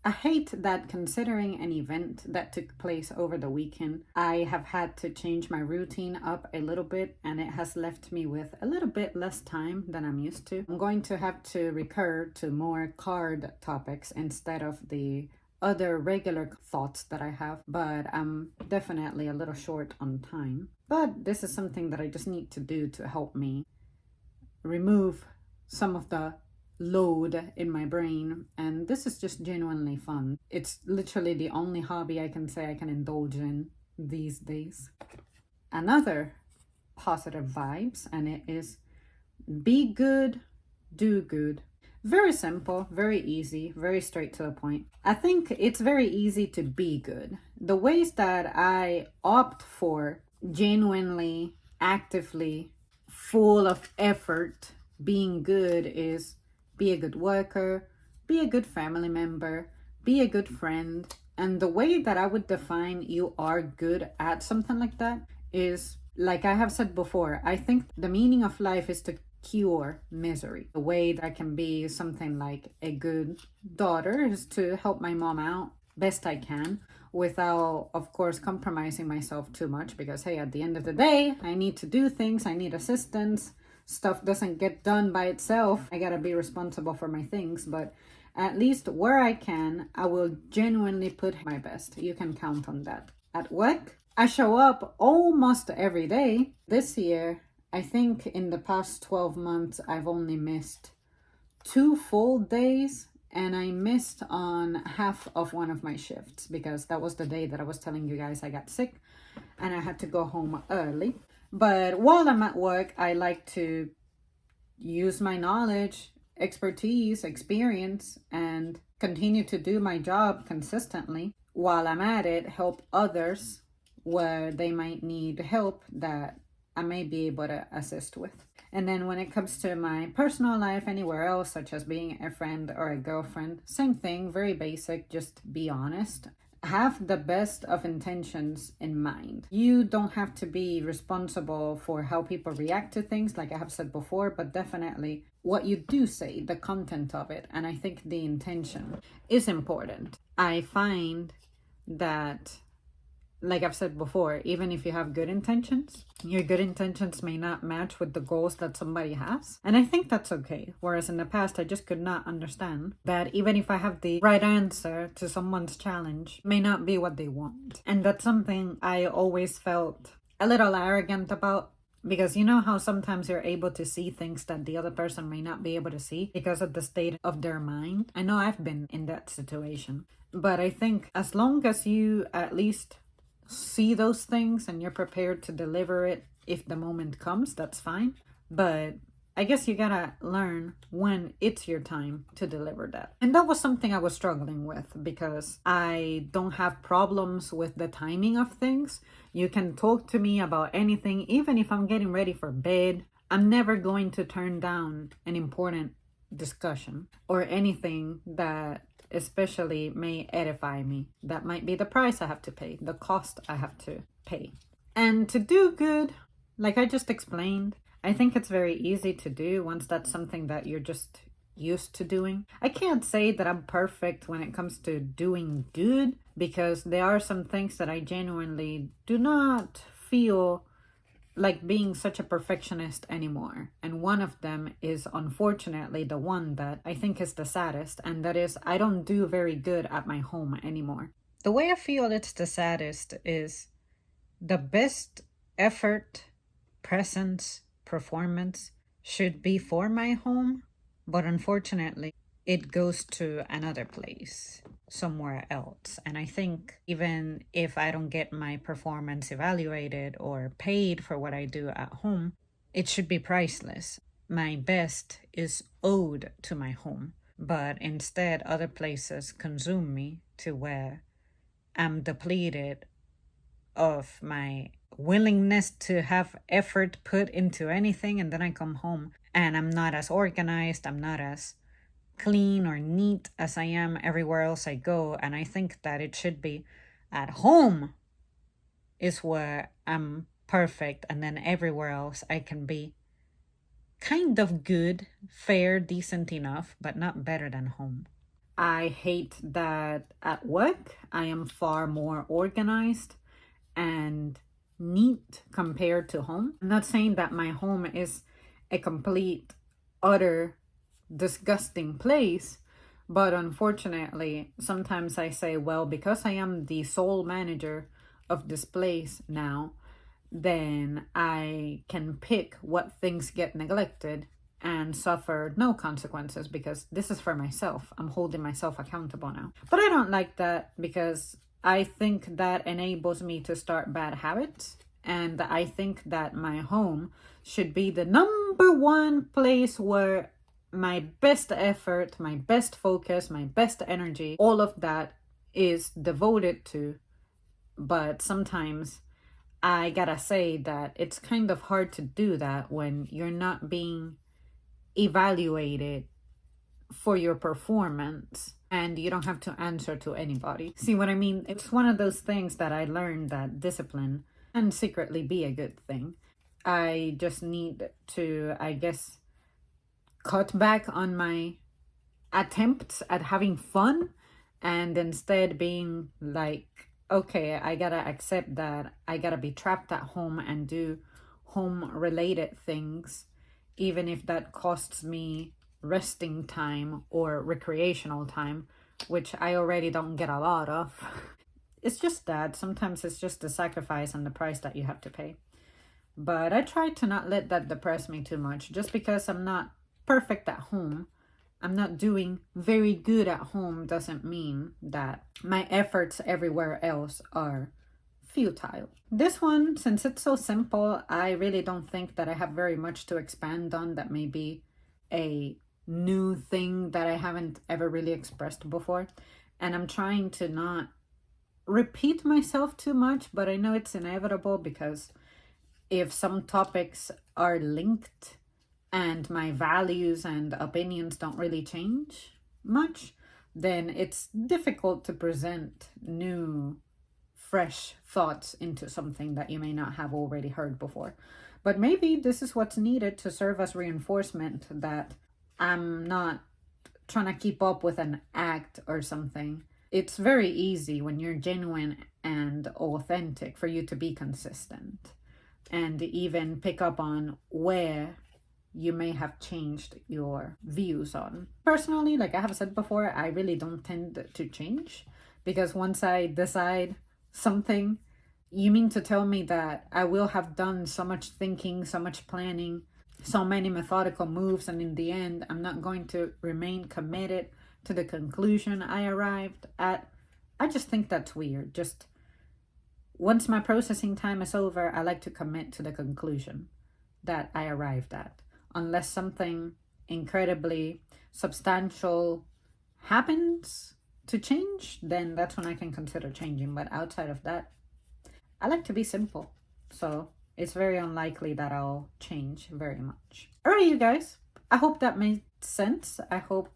I hate that considering an event that took place over the weekend, I have had to change my routine up a little bit and it has left me with a little bit less time than I'm used to. I'm going to have to recur to more card topics instead of the other regular thoughts that I have, but I'm definitely a little short on time. But this is something that I just need to do to help me remove some of the load in my brain, and this is just genuinely fun. It's literally the only hobby I can say I can indulge in these days. Another positive vibes, and it is be good, do good. Very simple, very easy, very straight to the point. I think it's very easy to be good. The ways that I opt for genuinely, actively, full of effort being good is be a good worker, be a good family member, be a good friend. And the way that I would define you are good at something like that is, like I have said before, I think the meaning of life is to cure misery. The way that I can be something like a good daughter is to help my mom out best I can without, of course, compromising myself too much, because hey, at the end of the day, I need to do things, I need assistance. Stuff doesn't get done by itself. I gotta be responsible for my things, but at least where I can, I will genuinely put my best. You can count on that. At work, I show up almost every day. This year, I think in the past 12 months, I've only missed 2 full days, and I missed on half of one of my shifts because that was the day that I was telling you guys I got sick and I had to go home early. But while I'm at work, I like to use my knowledge, expertise, experience, and continue to do my job consistently. While I'm at it, help others where they might need help that I may be able to assist with. And then when it comes to my personal life, anywhere else, such as being a friend or a girlfriend, same thing, very basic, just be honest. Have the best of intentions in mind. You don't have to be responsible for how people react to things, like I have said before, but definitely what you do say, the content of it, and I think the intention is important. I find that, like I've said before, even if you have good intentions, your good intentions may not match with the goals that somebody has. And I think that's okay. Whereas in the past, I just could not understand that even if I have the right answer to someone's challenge, may not be what they want. And that's something I always felt a little arrogant about. Because you know how sometimes you're able to see things that the other person may not be able to see because of the state of their mind. I know I've been in that situation. But I think as long as you at least see those things and you're prepared to deliver it if the moment comes, that's fine. But I guess you gotta learn when it's your time to deliver that. And that was something I was struggling with because I don't have problems with the timing of things. You can talk to me about anything, even if I'm getting ready for bed. I'm never going to turn down an important discussion or anything that especially may edify me. That might be the price I have to pay, the cost I have to pay. And to do good, like I just explained, I think it's very easy to do once that's something that you're just used to doing. I can't say that I'm perfect when it comes to doing good because there are some things that I genuinely do not feel like being such a perfectionist anymore. And one of them is unfortunately the one that I think is the saddest, and that is I don't do very good at my home anymore. The way I feel it's the saddest is the best effort, presence, performance should be for my home, but unfortunately it goes to another place, somewhere else. And I think even if I don't get my performance evaluated or paid for what I do at home, it should be priceless. My best is owed to my home, but instead other places consume me to where I'm depleted of my willingness to have effort put into anything, and then I come home and I'm not as organized, I'm not as clean or neat as I am everywhere else I go. And I think that it should be at home is where I'm perfect, and then everywhere else I can be kind of good, fair, decent enough, but not better than home. I hate that at work I am far more organized and neat compared to home. I'm not saying that my home is a complete, utter, disgusting place, but unfortunately, sometimes I say, well, because I am the sole manager of this place now, then I can pick what things get neglected and suffer no consequences because this is for myself. I'm holding myself accountable now. But I don't like that because I think that enables me to start bad habits. And I think that my home should be the number one place where my best effort, my best focus, my best energy, all of that is devoted to. But sometimes I gotta say that it's kind of hard to do that when you're not being evaluated for your performance and you don't have to answer to anybody. See what I mean? It's one of those things that I learned that discipline can secretly be a good thing. I just need to, I guess, cut back on my attempts at having fun and instead being like, okay, I gotta accept that I gotta be trapped at home and do home related things, even if that costs me resting time or recreational time, which I already don't get a lot of. It's just that sometimes it's just the sacrifice and the price that you have to pay. But I try to not let that depress me too much. Just because I'm not perfect at home, I'm not doing very good at home, doesn't mean that my efforts everywhere else are futile. This one, since it's so simple, I really don't think that I have very much to expand on. That may be a new thing that I haven't ever really expressed before. And I'm trying to not repeat myself too much, but I know it's inevitable because if some topics are linked and my values and opinions don't really change much, then it's difficult to present new, fresh thoughts into something that you may not have already heard before. But maybe this is what's needed to serve as reinforcement that I'm not trying to keep up with an act or something. It's very easy when you're genuine and authentic for you to be consistent and even pick up on where you may have changed your views on. Personally, like I have said before, I really don't tend to change because once I decide something, you mean to tell me that I will have done so much thinking, so much planning, so many methodical moves, and in the end, I'm not going to remain committed to the conclusion I arrived at? I just think that's weird. Just once my processing time is over, I like to commit to the conclusion that I arrived at. Unless something incredibly substantial happens to change, then that's when I can consider changing. But outside of that, I like to be simple. So it's very unlikely that I'll change very much. All right, you guys. I hope that made sense. I hope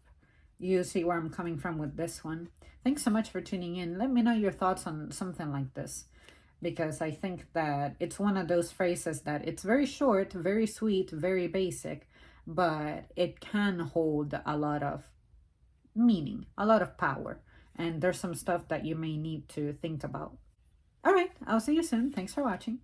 you see where I'm coming from with this one. Thanks so much for tuning in. Let me know your thoughts on something like this, because I think that it's one of those phrases that it's very short, very sweet, very basic, but it can hold a lot of meaning, a lot of power. And there's some stuff that you may need to think about. All right, I'll see you soon. Thanks for watching.